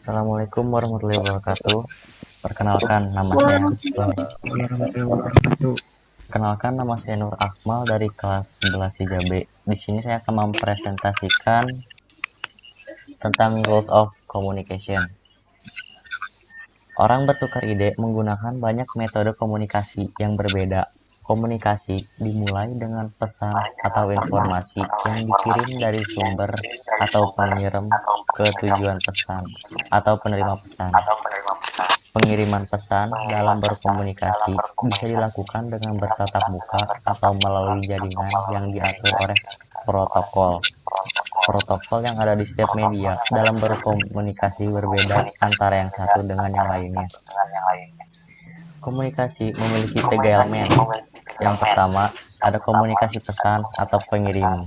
Assalamualaikum warahmatullahi wabarakatuh. Warahmatullahi wabarakatuh. Perkenalkan nama saya Nur Akmal dari kelas 11 3B. Di sini saya akan mempresentasikan tentang rules of communication. Orang bertukar ide menggunakan banyak metode komunikasi yang berbeda. Komunikasi dimulai dengan pesan atau informasi yang dikirim dari sumber atau pengirim ke tujuan pesan atau penerima pesan. Pengiriman pesan dalam berkomunikasi bisa dilakukan dengan bertatap muka atau melalui jaringan yang diatur oleh protokol. Protokol yang ada di setiap media dalam berkomunikasi berbeda antara yang satu dengan yang lainnya. Komunikasi memiliki tiga elemen. Yang pertama, ada komunikasi pesan atau pengirim.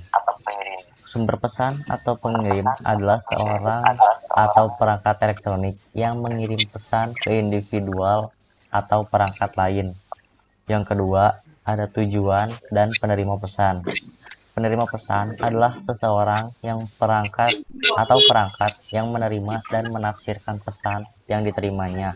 Sumber pesan atau pengirim adalah seorang atau perangkat elektronik yang mengirim pesan ke individual atau perangkat lain. Yang kedua, ada tujuan dan penerima pesan. Penerima pesan adalah seseorang yang perangkat yang menerima dan menafsirkan pesan yang diterimanya.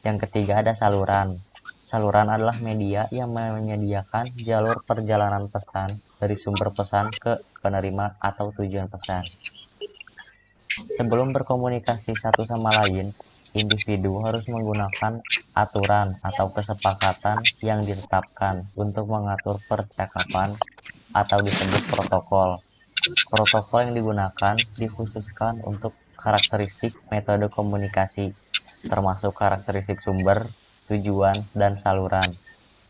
Yang ketiga, ada saluran. Saluran adalah media yang menyediakan jalur perjalanan pesan dari sumber pesan ke penerima atau tujuan pesan. Sebelum berkomunikasi satu sama lain, individu harus menggunakan aturan atau kesepakatan yang ditetapkan untuk mengatur percakapan atau disebut protokol. Protokol yang digunakan dikhususkan untuk karakteristik metode komunikasi, termasuk karakteristik sumber, tujuan, dan saluran.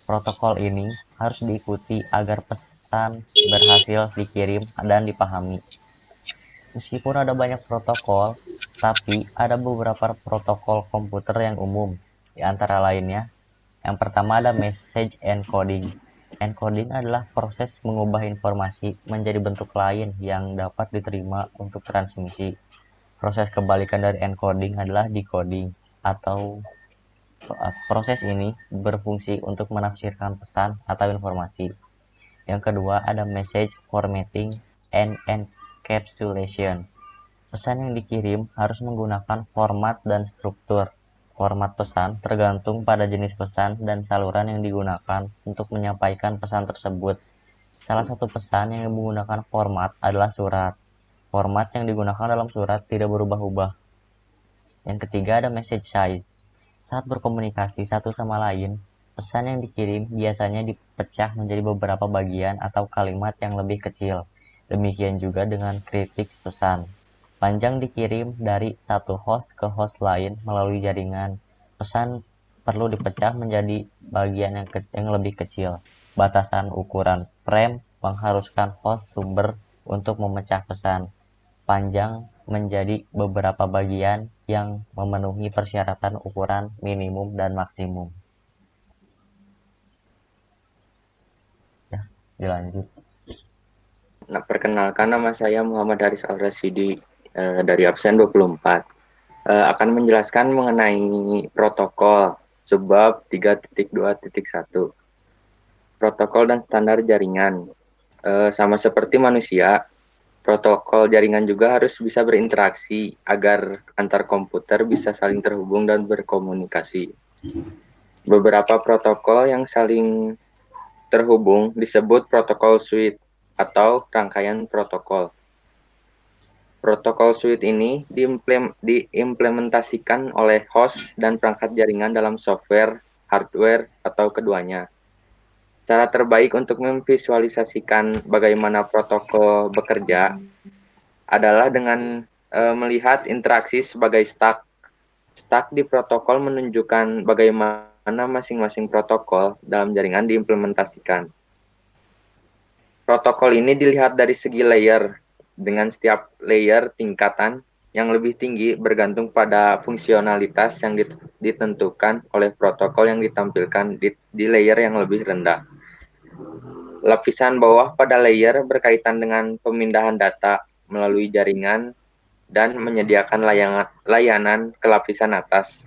Protokol ini harus diikuti agar pesan berhasil dikirim dan dipahami. Meskipun ada banyak protokol, tapi ada beberapa protokol komputer yang umum. Di antara lainnya, yang pertama ada message encoding. Encoding adalah proses mengubah informasi menjadi bentuk lain yang dapat diterima untuk transmisi. Proses kebalikan dari encoding adalah decoding, atau proses ini berfungsi untuk menafsirkan pesan atau informasi. Yang kedua ada message formatting and encapsulation. Pesan yang dikirim harus menggunakan format dan struktur. Format pesan tergantung pada jenis pesan dan saluran yang digunakan untuk menyampaikan pesan tersebut. Salah satu pesan yang menggunakan format adalah surat. Format yang digunakan dalam surat tidak berubah-ubah. Yang ketiga ada message size. Saat berkomunikasi satu sama lain, pesan yang dikirim biasanya dipecah menjadi beberapa bagian atau kalimat yang lebih kecil. Demikian juga dengan kritik pesan. Panjang dikirim dari satu host ke host lain melalui jaringan. Pesan perlu dipecah menjadi bagian yang lebih kecil. Batasan ukuran frame mengharuskan host sumber untuk memecah pesan panjang menjadi beberapa bagian yang memenuhi persyaratan ukuran minimum dan maksimum. Ya, dilanjut. Nah, perkenalkan nama saya Muhammad Haris Al-Rasidi dari absen 24. Akan menjelaskan mengenai protokol sebab 3.2.1. Protokol dan standar jaringan. Sama seperti manusia, protokol jaringan juga harus bisa berinteraksi agar antar komputer bisa saling terhubung dan berkomunikasi. Beberapa protokol yang saling terhubung disebut protokol suite atau rangkaian protokol. Protokol suite ini diimplementasikan oleh host dan perangkat jaringan dalam software, hardware, atau keduanya. Cara terbaik untuk memvisualisasikan bagaimana protokol bekerja adalah dengan melihat interaksi sebagai stack. Stack di protokol menunjukkan bagaimana masing-masing protokol dalam jaringan diimplementasikan. Protokol ini dilihat dari segi layer, dengan setiap layer tingkatan yang lebih tinggi bergantung pada fungsionalitas yang ditentukan oleh protokol yang ditampilkan di layer yang lebih rendah. Lapisan bawah pada layer berkaitan dengan pemindahan data melalui jaringan dan menyediakan layanan ke lapisan atas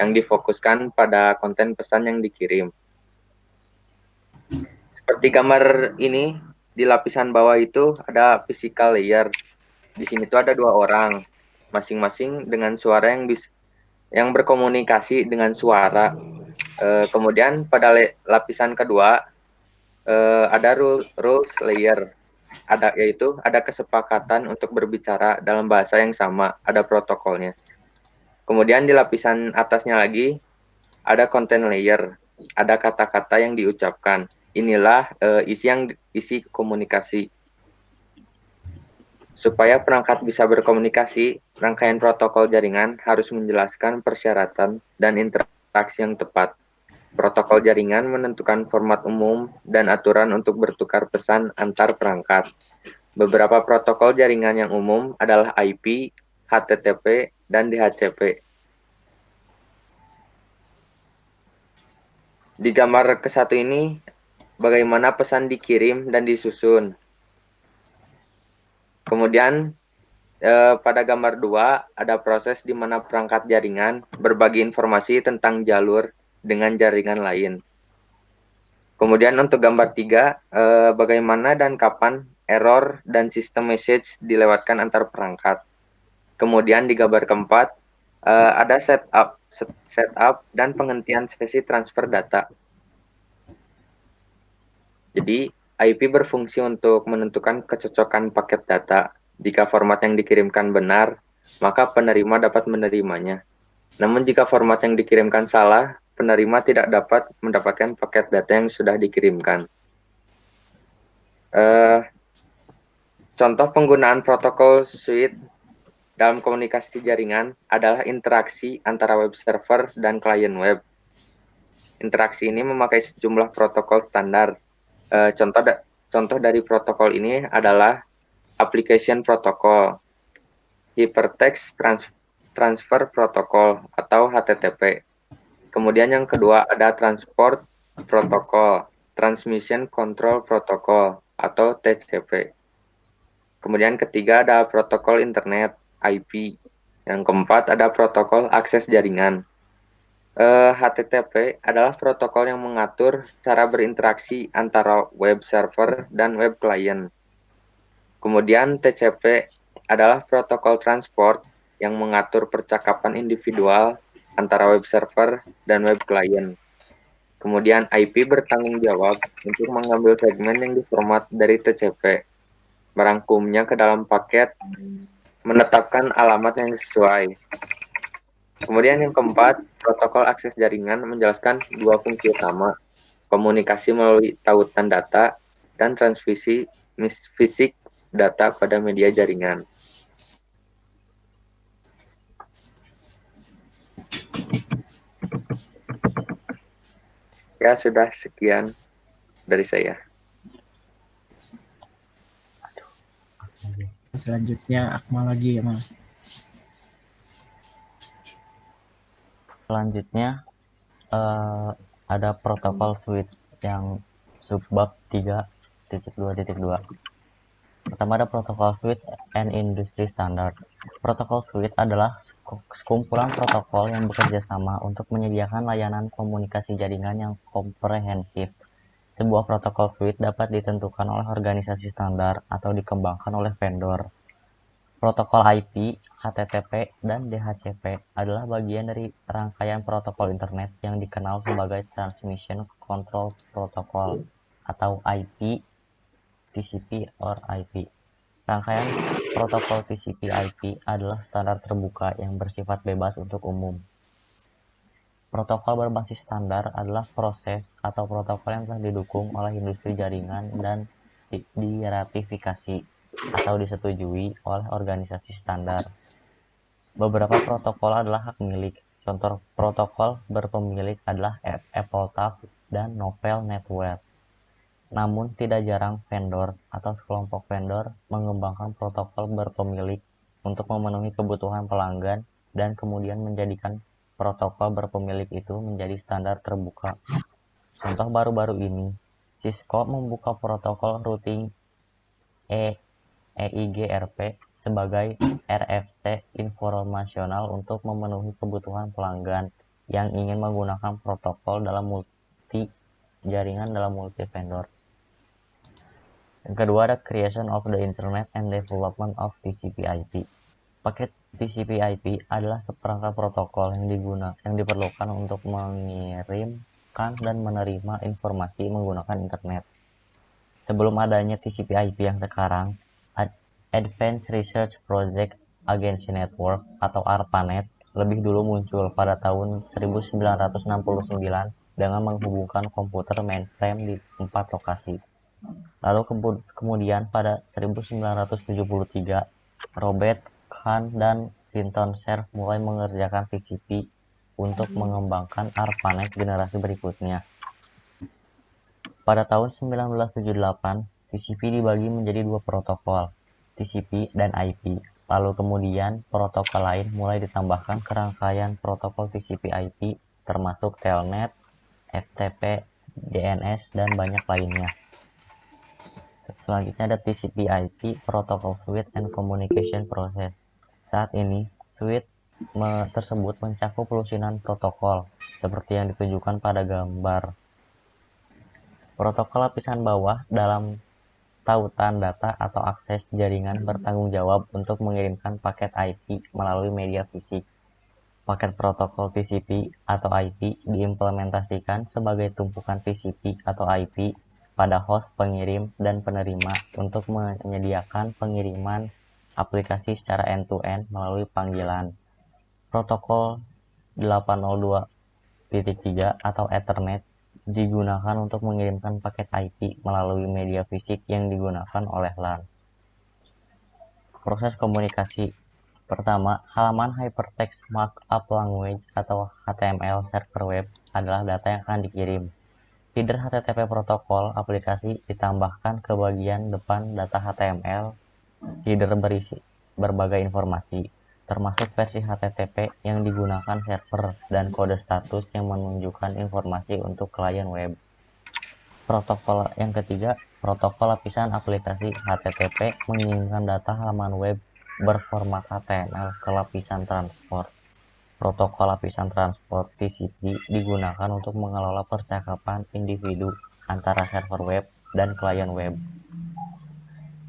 yang difokuskan pada konten pesan yang dikirim. Seperti gambar ini, di lapisan bawah itu ada physical layer. Di sini tuh ada dua orang. masing-masing dengan suara yang berkomunikasi dengan suara. Kemudian pada lapisan kedua ada rules layer, yaitu ada kesepakatan untuk berbicara dalam bahasa yang sama, ada protokolnya. Kemudian di lapisan atasnya lagi ada content layer, ada kata-kata yang diucapkan. Inilah isi komunikasi. Supaya perangkat bisa berkomunikasi, rangkaian protokol jaringan harus menjelaskan persyaratan dan interaksi yang tepat. Protokol jaringan menentukan format umum dan aturan untuk bertukar pesan antar perangkat. Beberapa protokol jaringan yang umum adalah IP, HTTP, dan DHCP. Di gambar ke-1 ini, bagaimana pesan dikirim dan disusun. Kemudian pada gambar 2 ada proses di mana perangkat jaringan berbagi informasi tentang jalur dengan jaringan lain. Kemudian untuk gambar 3 bagaimana dan kapan error dan sistem message dilewatkan antar perangkat. Kemudian di gambar keempat ada setup dan penghentian sesi transfer data. Jadi IP berfungsi untuk menentukan kecocokan paket data. Jika format yang dikirimkan benar, maka penerima dapat menerimanya. Namun jika format yang dikirimkan salah, penerima tidak dapat mendapatkan paket data yang sudah dikirimkan. Contoh penggunaan protokol suite dalam komunikasi jaringan adalah interaksi antara web server dan klien web. Interaksi ini memakai sejumlah protokol standar. Contoh dari protokol ini adalah Application Protocol, Hypertext Transfer Protocol atau HTTP. Kemudian yang kedua ada Transport Protocol, Transmission Control Protocol atau TCP. Kemudian ketiga ada protokol internet, IP. Yang keempat ada protokol akses jaringan. HTTP adalah protokol yang mengatur cara berinteraksi antara web server dan web client. Kemudian TCP adalah protokol transport yang mengatur percakapan individual antara web server dan web client. Kemudian IP bertanggung jawab untuk mengambil segmen yang diformat dari TCP, merangkumnya ke dalam paket, menetapkan alamat yang sesuai. Kemudian yang keempat, protokol akses jaringan menjelaskan dua fungsi utama, komunikasi melalui tautan data dan transmisi fisik data pada media jaringan. Ya, sudah sekian dari saya. Selanjutnya Akmal lagi ya, Mas. Selanjutnya ada protokol switch yang subbab 3.2.2. Pertama ada protokol switch and industry standard. Protokol switch adalah sekumpulan protokol yang bekerja sama untuk menyediakan layanan komunikasi jaringan yang komprehensif. Sebuah protokol switch dapat ditentukan oleh organisasi standar atau dikembangkan oleh vendor. Protokol IP, HTTP, dan DHCP adalah bagian dari rangkaian protokol internet yang dikenal sebagai Transmission Control Protocol atau IP, TCP or IP. Rangkaian protokol TCP/IP adalah standar terbuka yang bersifat bebas untuk umum. Protokol berbasis standar adalah proses atau protokol yang telah didukung oleh industri jaringan dan diratifikasi atau disetujui oleh organisasi standar. Beberapa protokol adalah hak milik. Contoh protokol berpemilik adalah AppleTalk dan Novell Network. Namun tidak jarang vendor atau sekelompok vendor mengembangkan protokol berpemilik untuk memenuhi kebutuhan pelanggan dan kemudian menjadikan protokol berpemilik itu menjadi standar terbuka. Contoh baru-baru ini, Cisco membuka protokol routing EIGRP sebagai RFC informasional untuk memenuhi kebutuhan pelanggan yang ingin menggunakan protokol dalam jaringan dalam multi vendor. Yang kedua ada creation of the internet and development of TCP/IP. Paket TCP/IP adalah seperangkat protokol yang diperlukan untuk mengirimkan dan menerima informasi menggunakan internet. Sebelum adanya TCP/IP yang sekarang, Advanced Research Project Agency Network atau ARPANET lebih dulu muncul pada tahun 1969 dengan menghubungkan komputer mainframe di 4 lokasi. Lalu kemudian pada 1973, Robert Kahn dan Clinton Cerf mulai mengerjakan TCP untuk mengembangkan ARPANET generasi berikutnya. Pada tahun 1978, TCP dibagi menjadi 2 protokol, TCP dan IP. Lalu kemudian protokol lain mulai ditambahkan ke rangkaian protokol TCP/IP termasuk Telnet, FTP, DNS, dan banyak lainnya. Selanjutnya ada TCP/IP, Protocol Suite and Communication Process. Saat ini, suite tersebut mencakup lusinan protokol, seperti yang ditunjukkan pada gambar. Protokol lapisan bawah dalam tautan data atau akses jaringan bertanggung jawab untuk mengirimkan paket IP melalui media fisik. Paket protokol TCP atau IP diimplementasikan sebagai tumpukan TCP atau IP pada host pengirim dan penerima untuk menyediakan pengiriman aplikasi secara end-to-end melalui panggilan. Protokol 802.3 atau Ethernet digunakan untuk mengirimkan paket IP melalui media fisik yang digunakan oleh LAN. Proses komunikasi. Pertama, halaman Hypertext Markup Language atau HTML server web adalah data yang akan dikirim. Header HTTP protokol aplikasi ditambahkan ke bagian depan data HTML. Header berisi berbagai informasi, termasuk versi HTTP yang digunakan server dan kode status yang menunjukkan informasi untuk klien web. Protokol yang ketiga, protokol lapisan aplikasi HTTP mengirimkan data halaman web berformat HTML ke lapisan transport. Protokol lapisan transport TCP digunakan untuk mengelola percakapan individu antara server web dan klien web.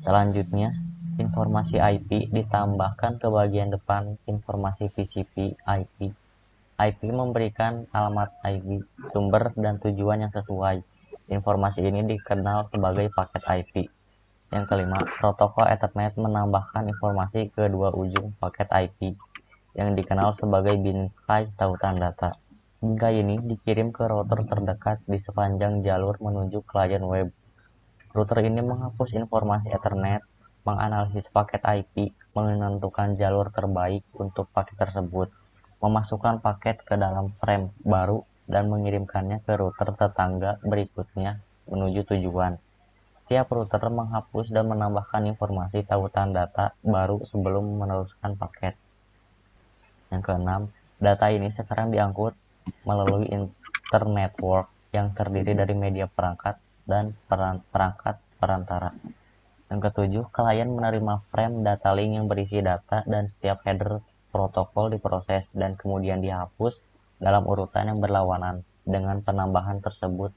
Selanjutnya, informasi IP ditambahkan ke bagian depan informasi TCP IP. IP memberikan alamat IP, sumber, dan tujuan yang sesuai. Informasi ini dikenal sebagai paket IP. Yang kelima, protokol Ethernet menambahkan informasi ke dua ujung paket IP yang dikenal sebagai bingkai tautan data. Bingkai ini dikirim ke router terdekat di sepanjang jalur menuju klien web. Router ini menghapus informasi Ethernet, menganalisis paket IP, menentukan jalur terbaik untuk paket tersebut, memasukkan paket ke dalam frame baru, dan mengirimkannya ke router tetangga berikutnya menuju tujuan. Setiap router menghapus dan menambahkan informasi tautan data baru sebelum meneruskan paket. Yang keenam, data ini sekarang diangkut melalui internetwork yang terdiri dari media perangkat dan perangkat perantara. Yang ketujuh, klien menerima frame data link yang berisi data dan setiap header protokol diproses dan kemudian dihapus dalam urutan yang berlawanan. Dengan penambahan tersebut,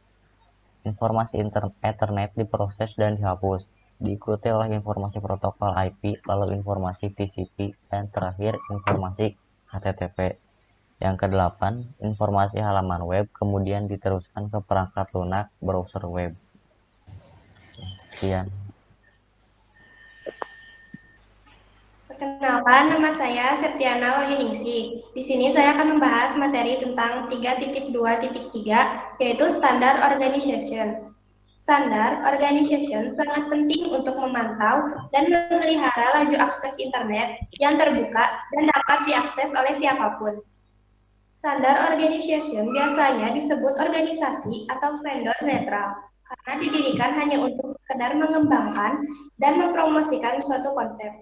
informasi Ethernet diproses dan dihapus, diikuti oleh informasi protokol IP, lalu informasi TCP, dan terakhir informasi HTTP. Yang kedelapan, informasi halaman web kemudian diteruskan ke perangkat lunak browser web. Sekian. Perkenalkan, nama saya Septiana Wahyuningsih. Di sini saya akan membahas materi tentang 3.2.3, yaitu standar organization. Standar organization sangat penting untuk memantau dan memelihara laju akses internet yang terbuka dan dapat diakses oleh siapapun. Standar organization biasanya disebut organisasi atau vendor netral karena didirikan hanya untuk sekedar mengembangkan dan mempromosikan suatu konsep.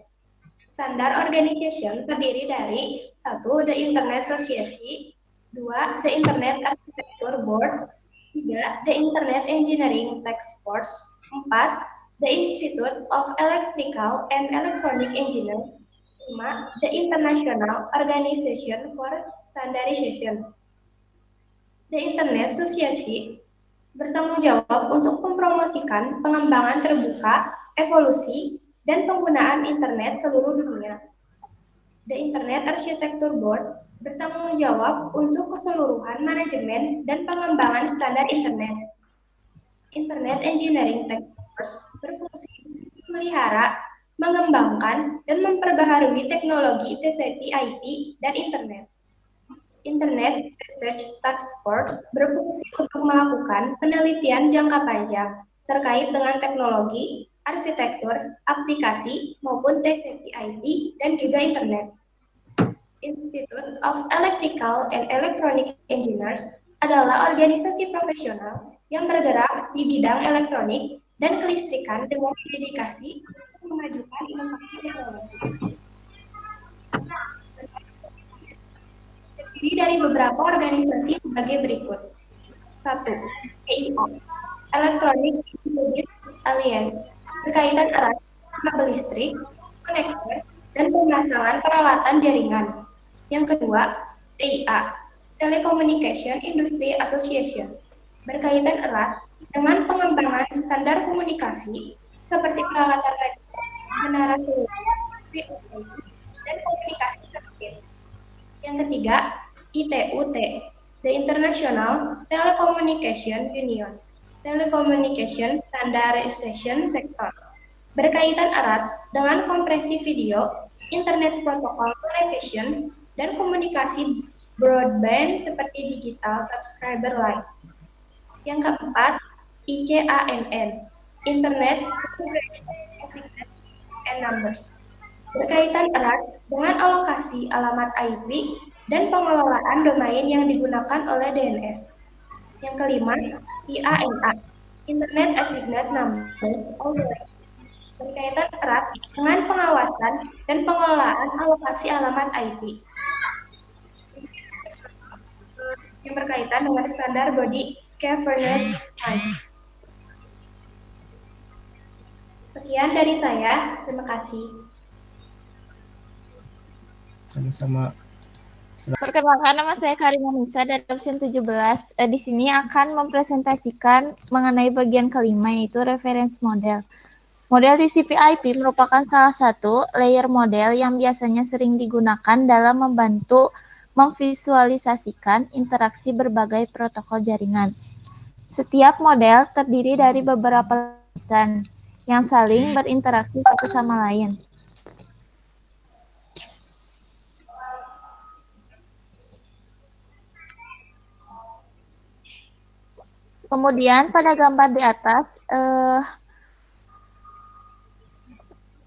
Standar organization terdiri dari 1. The Internet Society, 2. The Internet Architecture Board, 3. The Internet Engineering Task Force, 4. The Institute of Electrical and Electronic Engineering, 5. The International Organization for Standardization. The Internet Society bertanggung jawab untuk mempromosikan pengembangan terbuka, evolusi, dan penggunaan internet seluruh dunia. The Internet Architecture Board bertanggung jawab untuk keseluruhan manajemen dan pengembangan standar Internet. Internet Engineering Task Force berfungsi memelihara, mengembangkan, dan memperbaharui teknologi TCP/IP dan Internet. Internet Research Task Force berfungsi untuk melakukan penelitian jangka panjang terkait dengan teknologi, arsitektur, aplikasi, maupun TCP/IP dan juga Internet. Institute of Electrical and Electronic Engineers adalah organisasi profesional yang bergerak di bidang elektronik dan kelistrikan dengan dedikasi untuk memajukan inovasi teknologi. Terdiri dari beberapa organisasi sebagai berikut. 1. EIO, Electronic Internet Alliance, berkaitan erat kabel listrik, konektor, dan pemasangan peralatan jaringan. Yang kedua, TIA, Telecommunication Industry Association, berkaitan erat dengan pengembangan standar komunikasi seperti peralatan radio, menara seluler, dan komunikasi satelit. Yang ketiga, ITUT, The International Telecommunication Union, Telecommunication Standardization Sector, berkaitan erat dengan kompresi video, internet protokol television, dan komunikasi broadband seperti digital subscriber line. Yang keempat, ICANN, Internet Address and Numbers, berkaitan erat dengan alokasi alamat IP dan pengelolaan domain yang digunakan oleh DNS. Yang kelima, IANA, Internet Assigned Number, berkaitan erat dengan pengawasan dan pengelolaan alokasi alamat IP. Yang berkaitan dengan standar body scavengers time. Sekian dari saya, terima kasih. Sama-sama. Perkenalkan, nama saya Karina Nisa dari absen 17. Di sini akan mempresentasikan mengenai bagian kelima, yaitu reference model. Model TCP/IP merupakan salah satu layer model yang biasanya sering digunakan dalam membantu memvisualisasikan interaksi berbagai protokol jaringan. Setiap model terdiri dari beberapa lapisan yang saling berinteraksi satu sama lain. Kemudian pada gambar di atas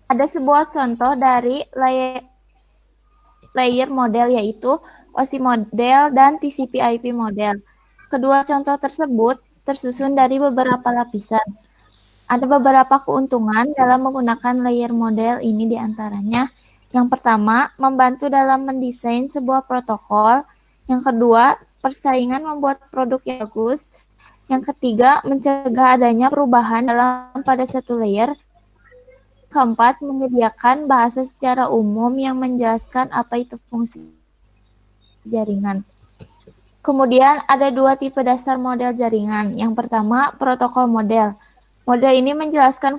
ada sebuah contoh dari layer model, yaitu OSI model dan TCP/IP model. Kedua contoh tersebut tersusun dari beberapa lapisan. Ada beberapa keuntungan dalam menggunakan layer model ini, diantaranya yang pertama, membantu dalam mendesain sebuah protokol. Yang kedua, persaingan membuat produk yang bagus. Yang ketiga, mencegah adanya perubahan pada satu layer. Keempat, menyediakan bahasa secara umum yang menjelaskan apa itu fungsi jaringan. Kemudian ada dua tipe dasar model jaringan. Yang pertama, protokol model. Model ini menjelaskan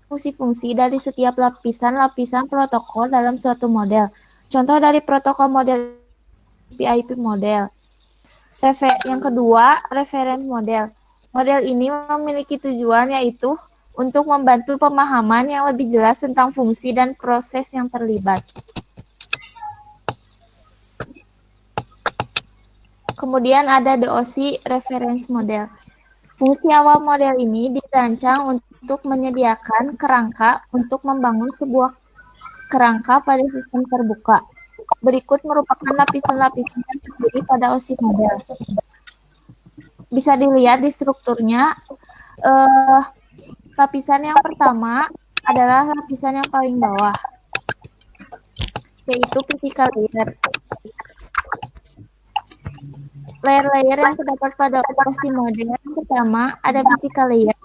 fungsi-fungsi dari setiap lapisan-lapisan protokol dalam suatu model. Contoh dari protokol model VIP model. Yang kedua, reference model. Model ini memiliki tujuan, yaitu untuk membantu pemahaman yang lebih jelas tentang fungsi dan proses yang terlibat. Kemudian ada DOC reference model. Fungsi awal model ini dirancang untuk menyediakan kerangka untuk membangun sebuah kerangka pada sistem terbuka. Berikut merupakan lapisan-lapisan yang terdiri pada OSI model. Bisa dilihat di strukturnya, lapisan yang pertama adalah lapisan yang paling bawah, yaitu physical layer. Layer-layer yang terdapat pada OSI model yang pertama ada physical layer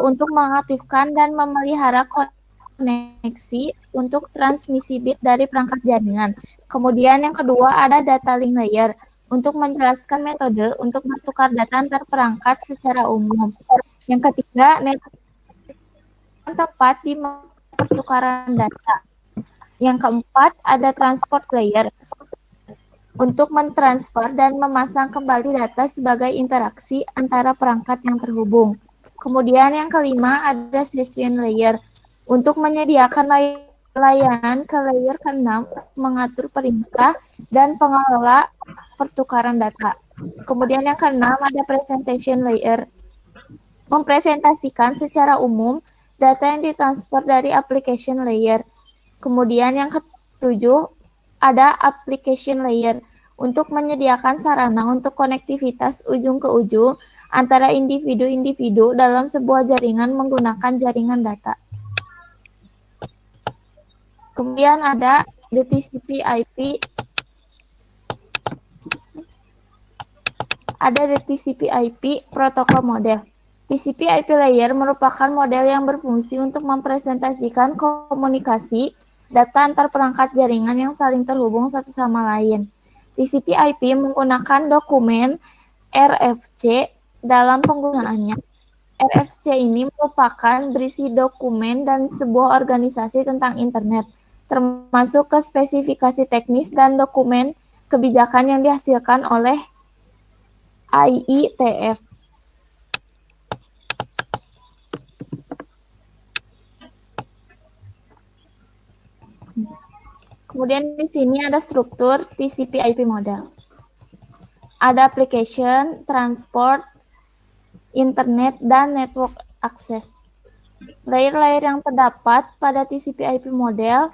untuk mengaktifkan dan memelihara koneksi untuk transmisi bit dari perangkat jaringan. Kemudian yang kedua ada data link layer untuk menjelaskan metode untuk bertukar data antar perangkat secara umum. Yang ketiga, network tempat di pertukaran data. Yang keempat, ada transport layer untuk mentransfer dan memasang kembali data sebagai interaksi antara perangkat yang terhubung. Kemudian yang kelima, ada session layer untuk menyediakan layanan ke layer ke-6, mengatur perintah dan pengelola pertukaran data. Kemudian yang keenam, ada presentation layer, mempresentasikan secara umum data yang ditransfer dari application layer. Kemudian yang ketujuh, ada application layer untuk menyediakan sarana untuk konektivitas ujung ke ujung antara individu-individu dalam sebuah jaringan menggunakan jaringan data. Kemudian ada the TCP/IP, protokol model. TCP/IP layer merupakan model yang berfungsi untuk mempresentasikan komunikasi data antar perangkat jaringan yang saling terhubung satu sama lain. TCP/IP menggunakan dokumen RFC dalam penggunaannya. RFC ini merupakan berisi dokumen dan sebuah organisasi tentang internet, termasuk ke spesifikasi teknis dan dokumen kebijakan yang dihasilkan oleh IETF. Kemudian di sini ada struktur TCP/IP model. Ada application, transport, internet, dan network access. Layer-layer yang terdapat pada TCP/IP model.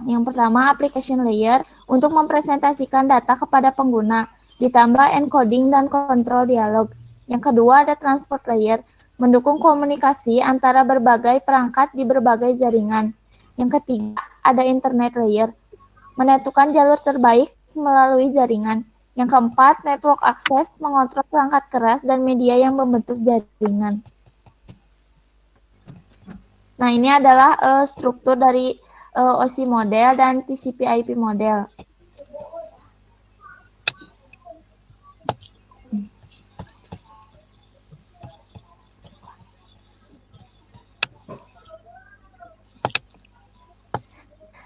Yang pertama, application layer untuk mempresentasikan data kepada pengguna, ditambah encoding dan kontrol dialog. Yang kedua, ada transport layer, mendukung komunikasi antara berbagai perangkat di berbagai jaringan. Yang ketiga, ada internet layer, menentukan jalur terbaik melalui jaringan. Yang keempat, network access, mengontrol perangkat keras dan media yang membentuk jaringan. Nah, ini adalah struktur dari OSI model dan TCP/IP model.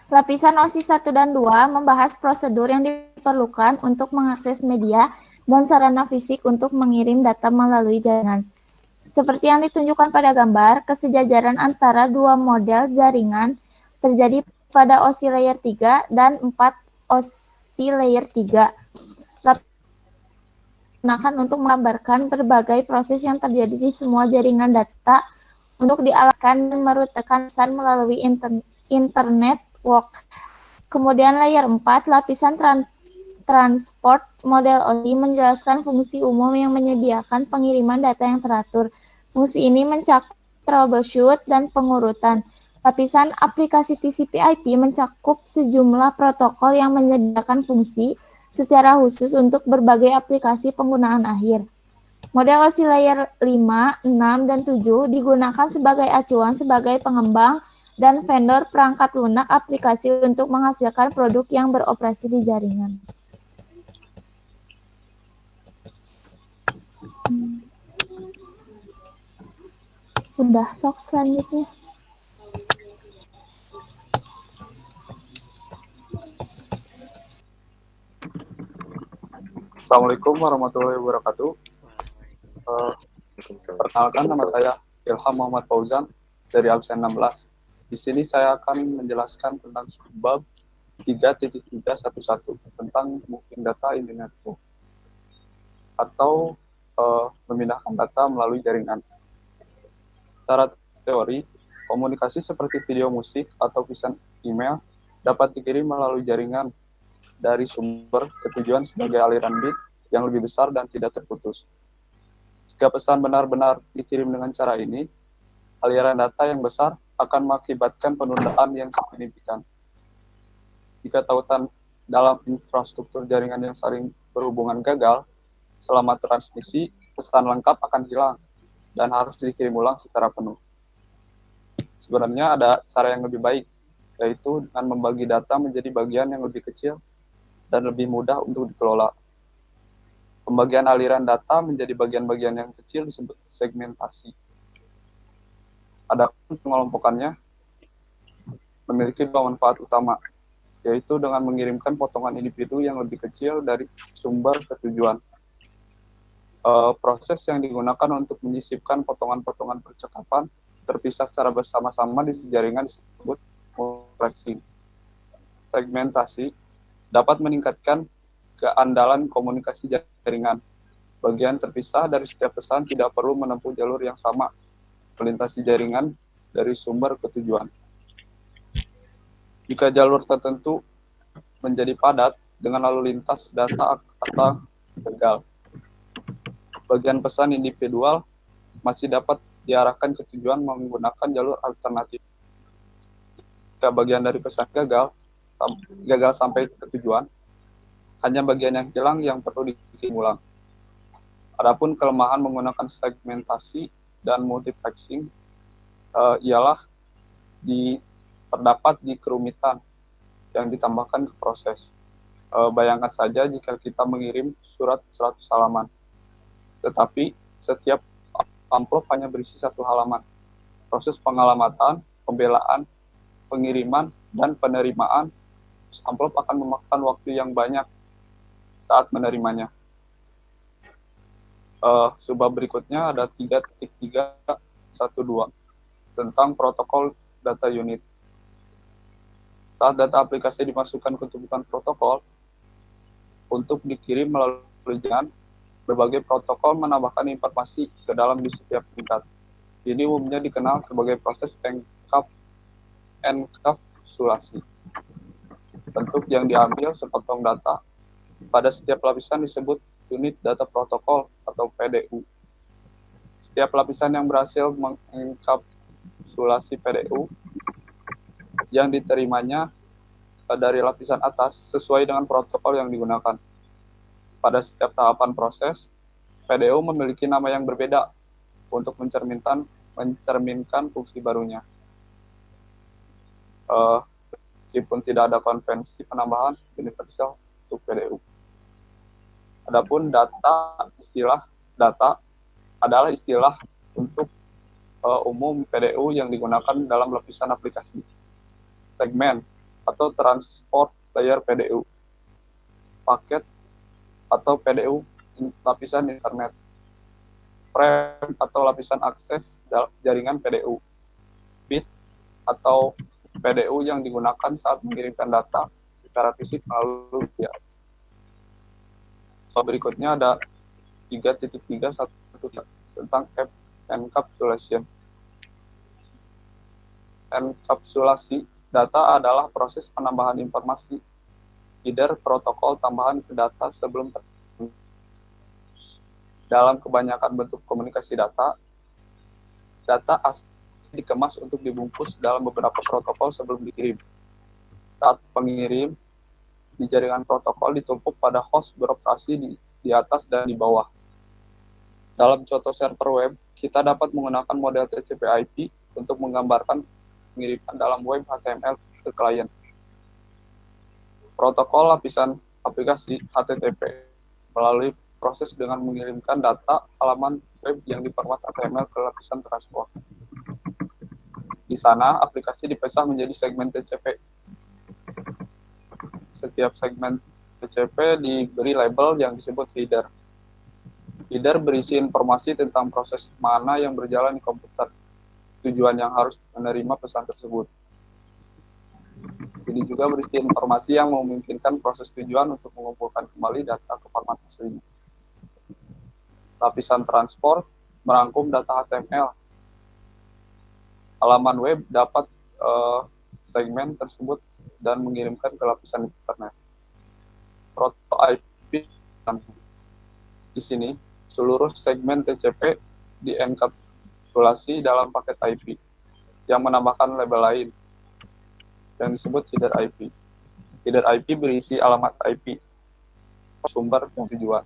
Lapisan OSI 1 dan 2 membahas prosedur yang diperlukan untuk mengakses media dan sarana fisik untuk mengirim data melalui jaringan. Seperti yang ditunjukkan pada gambar, kesejajaran antara dua model jaringan terjadi pada OSI layer 3 dan 4 OSI layer 3. Gunakan untuk menggambarkan berbagai proses yang terjadi di semua jaringan data untuk dialahkan dan merutakan pesan melalui internet work. Kemudian layer 4, lapisan transport model OSI menjelaskan fungsi umum yang menyediakan pengiriman data yang teratur. Fungsi ini mencakup troubleshoot dan pengurutan. Lapisan aplikasi TCP/IP mencakup sejumlah protokol yang menyediakan fungsi secara khusus untuk berbagai aplikasi penggunaan akhir. Model OSI layer 5, 6, dan 7 digunakan sebagai acuan sebagai pengembang dan vendor perangkat lunak aplikasi untuk menghasilkan produk yang beroperasi di jaringan. Udah, sok selanjutnya. Assalamualaikum warahmatullahi wabarakatuh. Perkenalkan, nama saya Ilham Muhammad Fauzan dari absen 16. Di sini saya akan menjelaskan tentang subbab 3.311 tentang moving data in the network atau memindahkan data melalui jaringan. Secara teori, komunikasi seperti video musik atau pesan email dapat dikirim melalui jaringan dari sumber ke tujuan sebagai aliran bit yang lebih besar dan tidak terputus. Jika pesan benar-benar dikirim dengan cara ini, aliran data yang besar akan mengakibatkan penundaan yang signifikan. Jika tautan dalam infrastruktur jaringan yang saling berhubungan gagal, selama transmisi, pesan lengkap akan hilang dan harus dikirim ulang secara penuh. Sebenarnya ada cara yang lebih baik, yaitu dengan membagi data menjadi bagian yang lebih kecil dan lebih mudah untuk dikelola. Pembagian aliran data menjadi bagian-bagian yang kecil disebut segmentasi. Adapun pengelompokannya, memiliki dua manfaat utama, yaitu dengan mengirimkan potongan individu yang lebih kecil dari sumber ke tujuan. Proses yang digunakan untuk menyisipkan potongan-potongan percakapan terpisah secara bersama-sama di jaringan disebut multiplexing. Segmentasi dapat meningkatkan keandalan komunikasi jaringan. Bagian terpisah dari setiap pesan tidak perlu menempuh jalur yang sama melintasi jaringan dari sumber ke tujuan. Jika jalur tertentu menjadi padat dengan lalu lintas data atau gagal, bagian pesan individual masih dapat diarahkan ke tujuan menggunakan jalur alternatif. Jika bagian dari pesan gagal sampai ke tujuan, hanya bagian yang hilang yang perlu dikirim ulang. Adapun kelemahan menggunakan segmentasi dan multiplexing ialah terdapat di kerumitan yang ditambahkan ke proses. Bayangkan saja jika kita mengirim surat 100 halaman, tetapi setiap amplop hanya berisi 1 halaman. Proses pengalamatan, pembelaan, pengiriman, dan penerimaan amplop akan memakan waktu yang banyak saat menerimanya. Subbab berikutnya ada 3.312 tentang protokol data unit. Saat data aplikasi dimasukkan ke tumpukan protokol untuk dikirim melalui jalan, berbagai protokol menambahkan informasi ke dalam di setiap tingkat. Ini umumnya dikenal sebagai proses enkapsulasi. Bentuk yang diambil sepotong data pada setiap lapisan disebut unit data protokol atau PDU. Setiap lapisan yang berhasil mengenkapsulasi PDU yang diterimanya dari lapisan atas sesuai dengan protokol yang digunakan. Pada setiap tahapan proses, PDU memiliki nama yang berbeda untuk mencerminkan fungsi barunya. Meskipun tidak ada konvensi penambahan universal untuk PDU. Adapun data adalah istilah untuk umum PDU yang digunakan dalam lapisan aplikasi. Segmen atau transport layer PDU. Paket atau PDU lapisan internet. Frame atau lapisan akses jaringan PDU. Bit atau PDU yang digunakan saat mengirimkan data secara fisik melalui media. Berikutnya ada 3.313 tentang encapsulation. Enkapsulasi data adalah proses penambahan informasi header protokol tambahan ke data sebelum dalam kebanyakan bentuk komunikasi data asli dikemas untuk dibungkus dalam beberapa protokol sebelum dikirim. Saat pengirim, di jaringan protokol ditumpuk pada host beroperasi di atas dan di bawah. Dalam contoh server web, kita dapat menggunakan model TCP/IP untuk menggambarkan pengiriman dalam web HTML ke klien. Protokol lapisan aplikasi HTTP melalui proses dengan mengirimkan data halaman web yang dipermuat HTML ke lapisan transport. Di sana, aplikasi dipecah menjadi segmen TCP. Setiap segmen TCP diberi label yang disebut header. Header berisi informasi tentang proses mana yang berjalan di komputer, tujuan yang harus menerima pesan tersebut. Ini juga berisi informasi yang memungkinkan proses tujuan untuk mengumpulkan kembali data ke format aslinya. Lapisan transport merangkum data HTML. Halaman web dapat segmen tersebut dan mengirimkan ke lapisan internet. Proto IP di sini seluruh segmen TCP dienkapsulasi dalam paket IP yang menambahkan label lain yang disebut header IP. Header IP berisi alamat IP, sumber dan tujuan,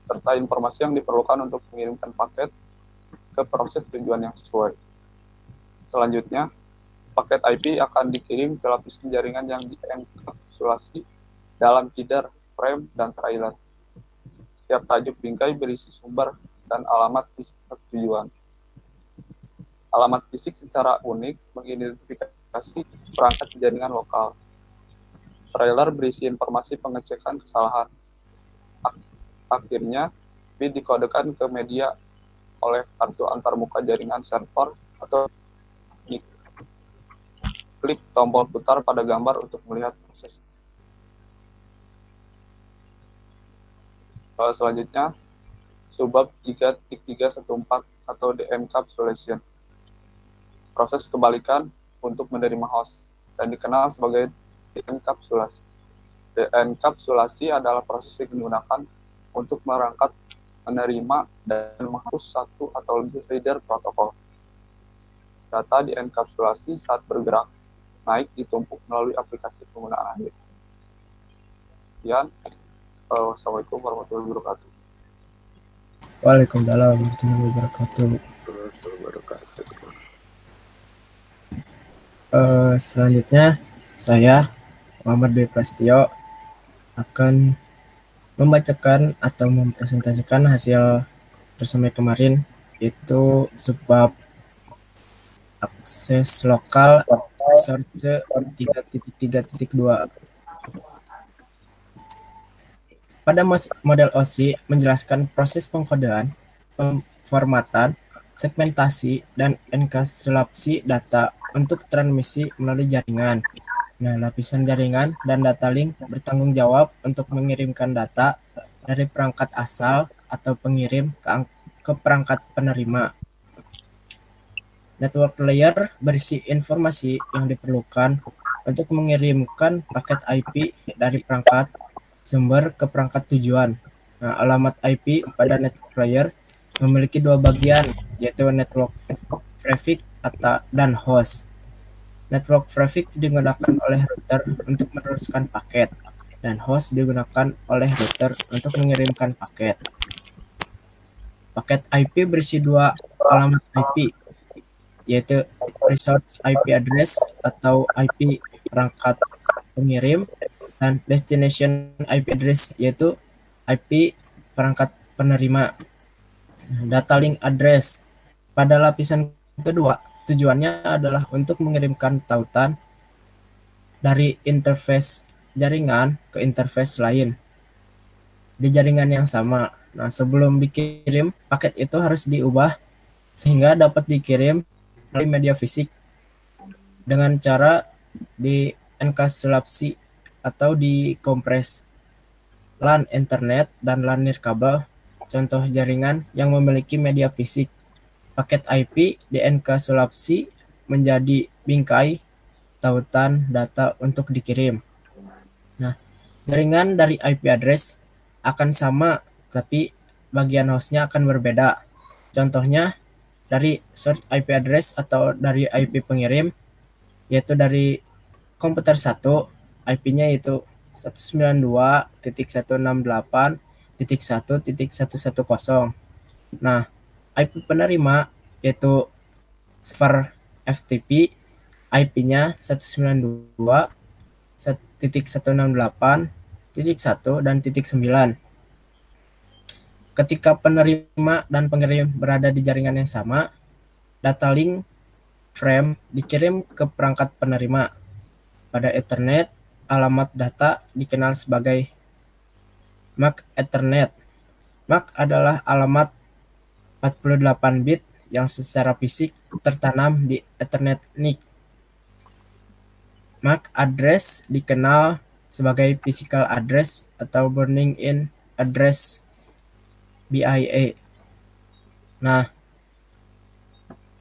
serta informasi yang diperlukan untuk mengirimkan paket ke proses tujuan yang sesuai. Selanjutnya, paket IP akan dikirim ke lapisan jaringan yang dienkapsulasi dalam header, frame, dan trailer. Setiap tajuk bingkai berisi sumber dan alamat fisik tujuan. Alamat fisik secara unik mengidentifikasi kasih perangkat jaringan lokal. Trailer berisi informasi pengecekan kesalahan. Akhirnya, feed dikodekan ke media oleh kartu antarmuka jaringan server atau klik tombol putar pada gambar untuk melihat proses. Selanjutnya, subbab 3.314 atau de-encapsulation. Proses kebalikan untuk menerima host dan dikenal sebagai de-enkapsulasi. De-enkapsulasi adalah proses yang digunakan untuk merangkat, menerima, dan menghapus satu atau lebih header protokol. Data di-enkapsulasi saat bergerak naik ditumpuk melalui aplikasi penggunaan Android. Sekian. Wassalamualaikum warahmatullahi wabarakatuh. Waalaikumsalam warahmatullahi wabarakatuh. Selanjutnya saya Muhammad B. Prasetyo akan membacakan atau mempresentasikan hasil resume kemarin, yaitu sebab akses lokal source 3.3.2. Pada model OSI menjelaskan proses pengkodean, pemformatan, segmentasi, dan enkapsulasi data untuk transmisi melalui jaringan. Nah, lapisan jaringan dan data link bertanggung jawab untuk mengirimkan data dari perangkat asal atau pengirim ke perangkat penerima. Network layer berisi informasi yang diperlukan untuk mengirimkan paket IP dari perangkat sumber ke perangkat tujuan. Nah, alamat IP pada network layer memiliki dua bagian, yaitu network traffic dan host. Network traffic digunakan oleh router untuk meneruskan paket, dan host digunakan oleh router untuk mengirimkan paket. Paket IP berisi dua alamat IP, yaitu resource IP address atau IP perangkat pengirim, dan destination IP address, yaitu IP perangkat penerima. Data link address pada lapisan kedua tujuannya adalah untuk mengirimkan tautan dari interface jaringan ke interface lain di jaringan yang sama. Nah, sebelum dikirim, paket itu harus diubah sehingga dapat dikirim melalui media fisik dengan cara di-enkapsulasi atau dikompres. LAN Ethernet dan LAN nirkabel contoh jaringan yang memiliki media fisik. Paket IP di-enkapsulasi menjadi bingkai tautan data untuk dikirim. Nah, jaringan dari IP address akan sama, tapi bagian hostnya akan berbeda. Contohnya, dari source IP address atau dari IP pengirim, yaitu dari komputer 1, IP-nya yaitu 192.168.1.110. Nah, IP penerima yaitu server FTP, IP-nya 192.168.1 dan .9. Ketika penerima dan pengirim berada di jaringan yang sama, data link frame dikirim ke perangkat penerima. Pada Ethernet, alamat data dikenal sebagai MAC Ethernet. MAC adalah alamat 48 bit yang secara fisik tertanam di Ethernet NIC. MAC address dikenal sebagai physical address atau burning in address BIA. Nah,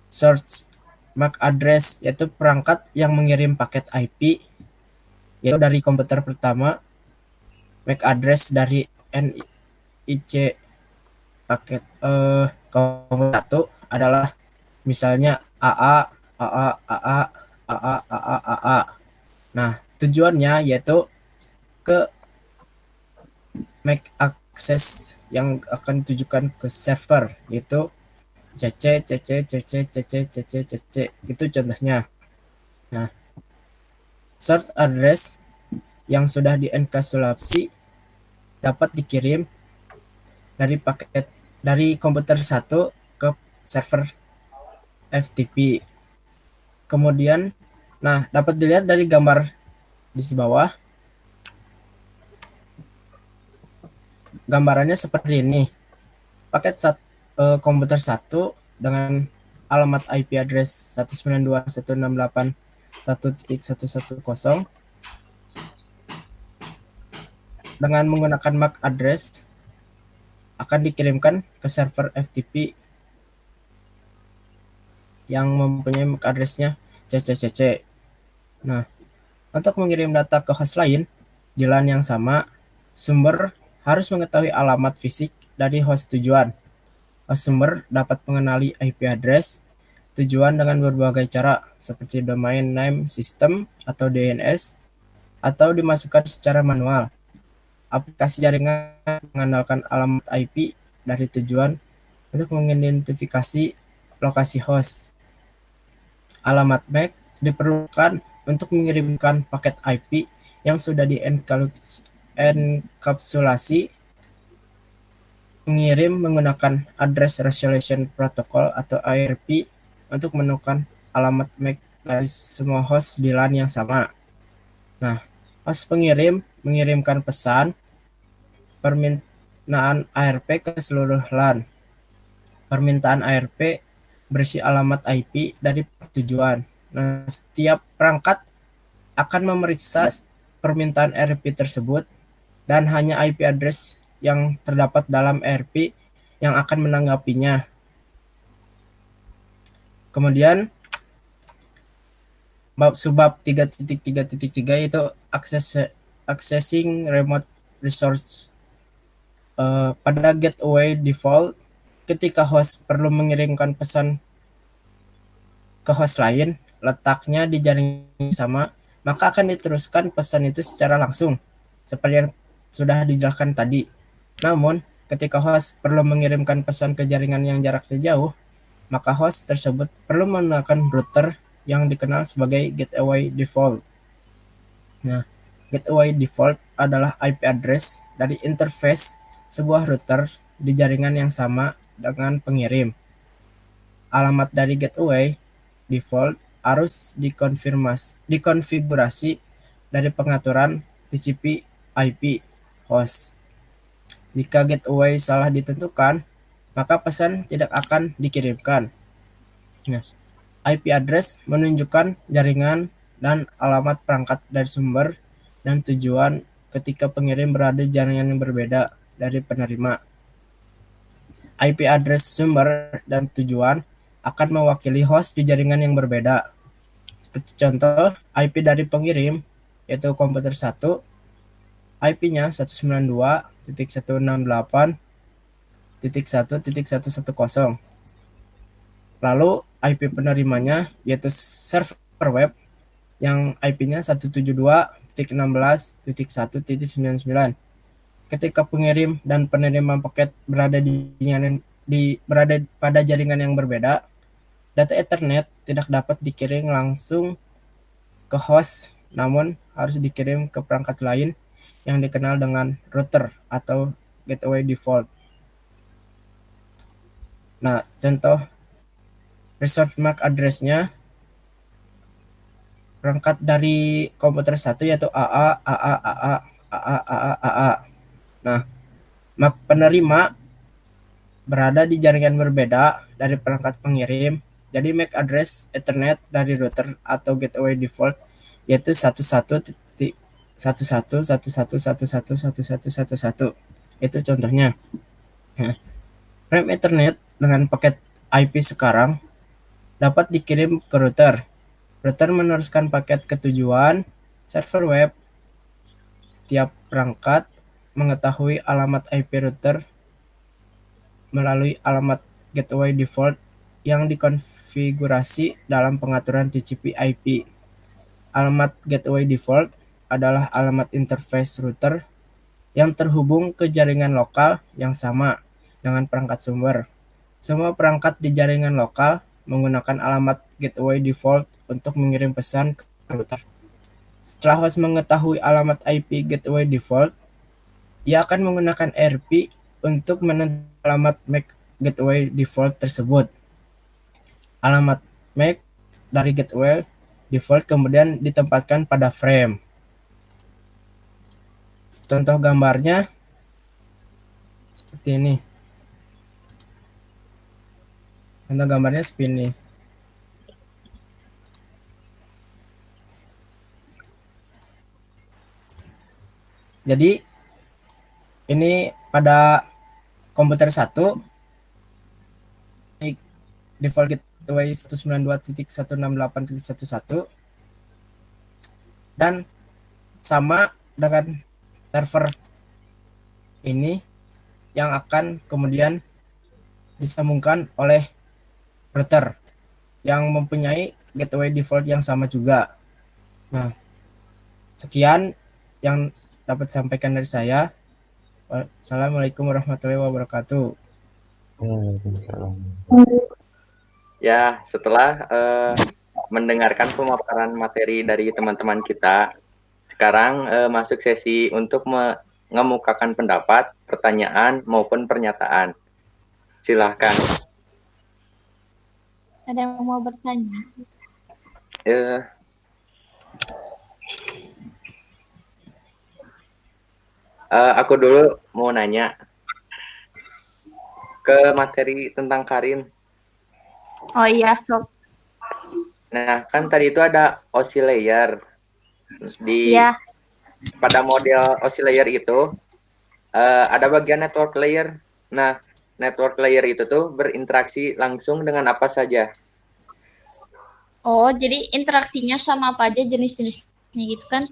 source MAC address yaitu perangkat yang mengirim paket IP yaitu dari komputer pertama. MAC address dari NIC paket komputer 1 adalah misalnya AA. Nah, tujuannya yaitu ke MAC access yang akan ditujukan ke server, yaitu CC. Itu contohnya. Nah, source address yang sudah di-enkapsulasi dapat dikirim dari komputer 1 ke server FTP. Kemudian Nah, dapat dilihat dari gambar di bawah. Gambarannya seperti ini. Komputer 1 dengan alamat IP address 192.168.1.110 dengan menggunakan MAC address akan dikirimkan ke server FTP yang mempunyai MAC address-nya CCCC. Nah, untuk mengirim data ke host lain di LAN yang sama, sumber harus mengetahui alamat fisik dari host tujuan. Host sumber dapat mengenali IP address tujuan dengan berbagai cara, seperti domain name system atau DNS, atau dimasukkan secara manual. Aplikasi jaringan mengandalkan alamat IP dari tujuan untuk mengidentifikasi lokasi host. Alamat MAC diperlukan untuk mengirimkan paket IP yang sudah dienkapsulasi. Mengirim menggunakan Address Resolution Protocol atau ARP untuk menemukan alamat MAC dari semua host di LAN yang sama. Nah, host pengirim mengirimkan pesan permintaan ARP ke seluruh LAN. Permintaan ARP berisi alamat IP dari tujuan. Nah, setiap perangkat akan memeriksa permintaan ARP tersebut dan hanya IP address yang terdapat dalam ARP yang akan menanggapinya. Kemudian subbab 3.3.3 itu accessing remote resource. Pada gateway default, ketika host perlu mengirimkan pesan ke host lain, letaknya di jaringan sama, maka akan diteruskan pesan itu secara langsung, seperti yang sudah dijelaskan tadi. Namun, ketika host perlu mengirimkan pesan ke jaringan yang jaraknya jauh, maka host tersebut perlu menggunakan router yang dikenal sebagai gateway default. Nah, gateway default adalah IP address dari interface sebuah router di jaringan yang sama dengan pengirim. Alamat dari gateway default harus dikonfigurasi dari pengaturan TCP IP host. Jika gateway salah ditentukan, maka pesan tidak akan dikirimkan. Nah, IP address menunjukkan jaringan dan alamat perangkat dari sumber dan tujuan ketika pengirim berada di jaringan yang berbeda dari penerima. IP address sumber dan tujuan akan mewakili host di jaringan yang berbeda. Seperti contoh, IP dari pengirim, yaitu komputer 1, IP-nya 192.168.1.110. Lalu IP penerimanya yaitu server web yang IP-nya 172.16.1.99. Ketika pengirim dan penerima paket berada pada jaringan yang berbeda, data Ethernet tidak dapat dikirim langsung ke host, namun harus dikirim ke perangkat lain yang dikenal dengan router atau gateway default. Nah, contoh resource MAC address-nya perangkat dari komputer 1 yaitu AA, AA, AA, AA, AA, AA. Nah, MAC penerima berada di jaringan berbeda dari perangkat pengirim. Jadi MAC address Ethernet dari router atau gateway default yaitu 11.11.11.11.11.11. Itu contohnya. Nah, frame Ethernet dengan paket IP sekarang dapat dikirim ke router. Router meneruskan paket ke tujuan server web. Setiap perangkat mengetahui alamat IP router melalui alamat gateway default yang dikonfigurasi dalam pengaturan TCP IP. Alamat gateway default adalah alamat interface router yang terhubung ke jaringan lokal yang sama dengan perangkat sumber. Semua perangkat di jaringan lokal menggunakan alamat gateway default untuk mengirim pesan ke router. Setelah host mengetahui alamat IP gateway default, ia akan menggunakan ARP untuk menentukan alamat MAC gateway default tersebut. Alamat MAC dari gateway default kemudian ditempatkan pada frame. Contoh gambarnya seperti ini. Contoh gambarnya seperti ini. Jadi ini pada komputer 1 default gateway 192.168.11 dan sama dengan server ini yang akan kemudian disambungkan oleh router yang mempunyai gateway default yang sama juga. Nah, sekian yang dapat sampaikan dari saya. Assalamualaikum warahmatullahi wabarakatuh. Ya, setelah mendengarkan pemaparan materi dari teman-teman kita, sekarang masuk sesi untuk mengemukakan pendapat, pertanyaan, maupun pernyataan. Silahkan. Ada yang mau bertanya? Aku dulu mau nanya ke materi tentang Karin. Oh iya, sob. Nah, kan tadi itu ada OSI layer. Iya. Pada model OSI layer itu ada bagian network layer. Nah, network layer itu tuh berinteraksi langsung dengan apa saja. Oh, jadi interaksinya sama apa aja jenis-jenisnya gitu kan?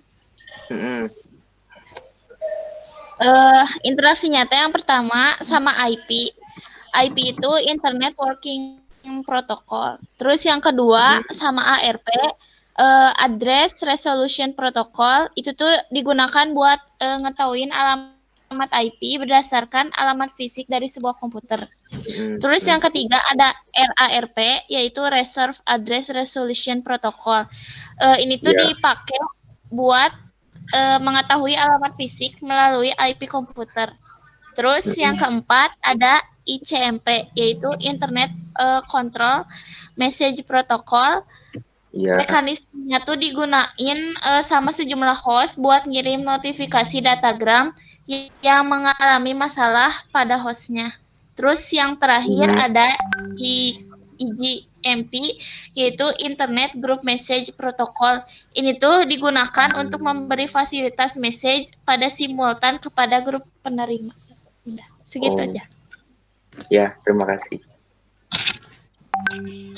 Interaksinya yang pertama sama IP. IP itu Internet Working Protocol. Terus yang kedua sama ARP, Address Resolution Protocol. Itu tuh digunakan buat ngetahuin alamat IP berdasarkan alamat fisik dari sebuah komputer. Terus yang ketiga ada RARP, yaitu Reserve Address Resolution Protocol. Ini tuh dipakai buat mengetahui alamat fisik melalui IP komputer. Terus yang keempat ada ICMP, yaitu Internet Control Message Protocol. Mekanismenya tuh digunain sama sejumlah host buat ngirim notifikasi datagram yang mengalami masalah pada hostnya. Terus yang terakhir ada IGMP, yaitu Internet Group Message Protocol. Ini tuh digunakan untuk memberi fasilitas message pada simultan kepada grup penerima. Udah, segitu aja. Ya, terima kasih.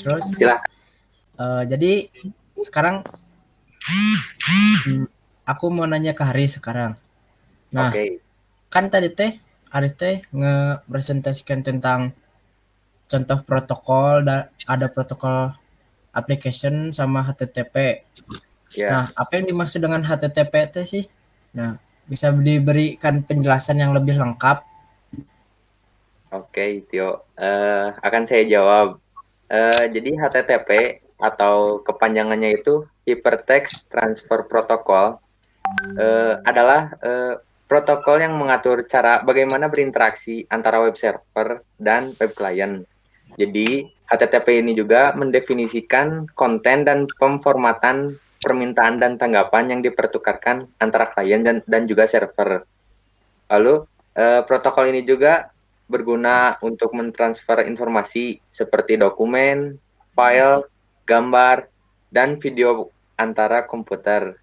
Terus Silakan. Jadi sekarang aku mau nanya ke Haris sekarang. Nah, kan tadi Haris ngepresentasikan tentang contoh protokol, ada protokol application sama HTTP. Nah, apa yang dimaksud dengan HTTP sih? Nah, bisa diberikan penjelasan yang lebih lengkap? Oke, Tio. Akan saya jawab. Jadi HTTP atau kepanjangannya itu Hypertext Transfer Protocol adalah protokol yang mengatur cara bagaimana berinteraksi antara web server dan web client. Jadi HTTP ini juga mendefinisikan konten dan pemformatan permintaan dan tanggapan yang dipertukarkan antara klien dan juga server. Lalu protokol ini juga berguna untuk mentransfer informasi seperti dokumen, file, gambar, dan video antara komputer.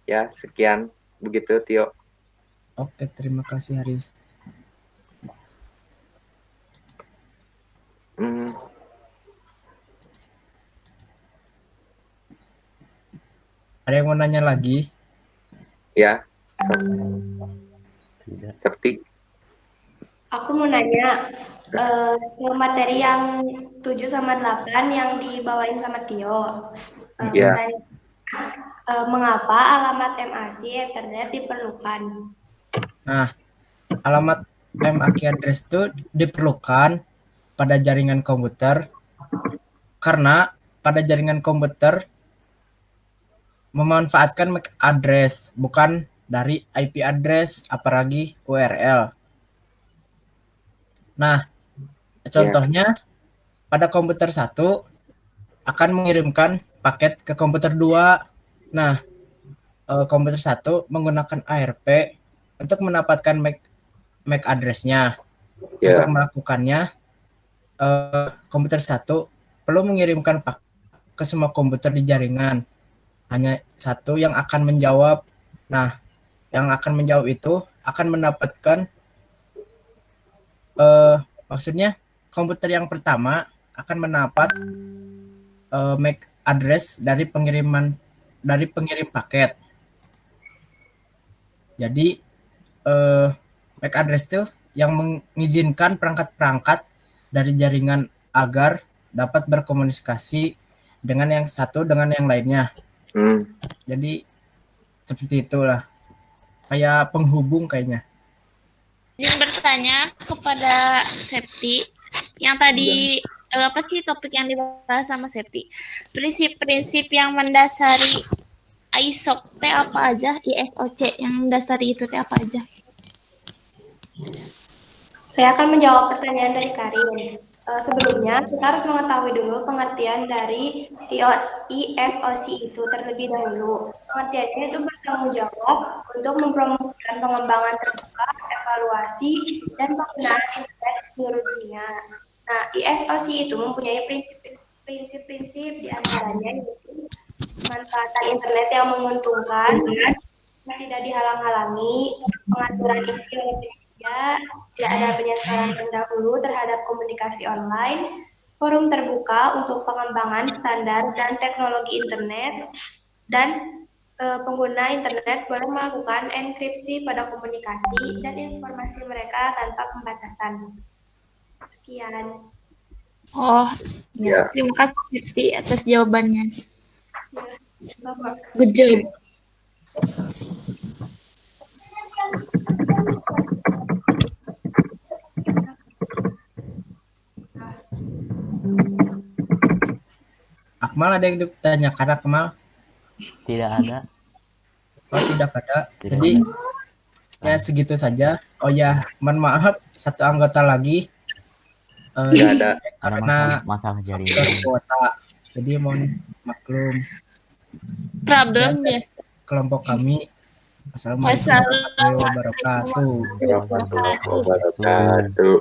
Ya, sekian. Begitu, Tio. Oke, terima kasih, Haris. Ada yang mau nanya lagi? Ya. Seperti. Aku mau nanya ke materi yang 7 sama 8 yang dibawain sama Tio. Mengapa alamat MAC Ethernet diperlukan? Nah, alamat MAC address itu diperlukan pada jaringan komputer karena pada jaringan komputer memanfaatkan MAC address bukan dari IP address apalagi URL. Nah, contohnya pada komputer 1 akan mengirimkan paket ke komputer 2. Nah, komputer 1 menggunakan ARP untuk mendapatkan MAC address-nya. Untuk Ya, melakukannya, komputer 1 perlu mengirimkan ke semua komputer di jaringan. Hanya satu yang akan menjawab. Nah, yang akan menjawab itu akan mendapatkan maksudnya komputer yang pertama akan mendapat MAC address dari pengirim paket. Jadi MAC address itu yang mengizinkan perangkat-perangkat dari jaringan agar dapat berkomunikasi dengan yang satu dengan yang lainnya. Jadi seperti itulah, kayak penghubung kayaknya. Izin bertanya kepada Septi, yang tadi apa sih topik yang dibahas sama Septi? Prinsip-prinsip yang mendasari ISOC teh apa aja? ISOC yang mendasari itu teh apa aja? Saya akan menjawab pertanyaan dari Karin. Sebelumnya, kita harus mengetahui dulu pengertian dari ISOC itu terlebih dahulu. Pengertiannya itu bertanggung jawab untuk mempromosikan pengembangan terbuka, evaluasi, dan penggunaan internet di seluruh dunia. Nah, ISOC itu mempunyai prinsip-prinsip di antaranya yaitu pemanfaatan internet yang menguntungkan, tidak dihalang-halangi, pengaturan isi oleh penyedia, tidak ada penyesalan pendahulu terhadap komunikasi online, forum terbuka untuk pengembangan standar dan teknologi internet, dan pengguna internet boleh melakukan enkripsi pada komunikasi dan informasi mereka tanpa pembatasan. Sekian. Oh, Ya. terima kasih Septi atas jawabannya. Ya, Bapak. Good job. Akmal, ada yang ditanyakan Akmal? Tidak ada. Oh, tidak ada. Tidak Jadi ada. ya segitu saja. Oh ya, mohon maaf, satu anggota lagi Tidak ada. Ada karena masalah faktor jaringan. kuota. Jadi mohon maklum. Problem Sekian biasa. kelompok kami. Assalamualaikum warahmatullahi wabarakatuh. Wabarakatuh.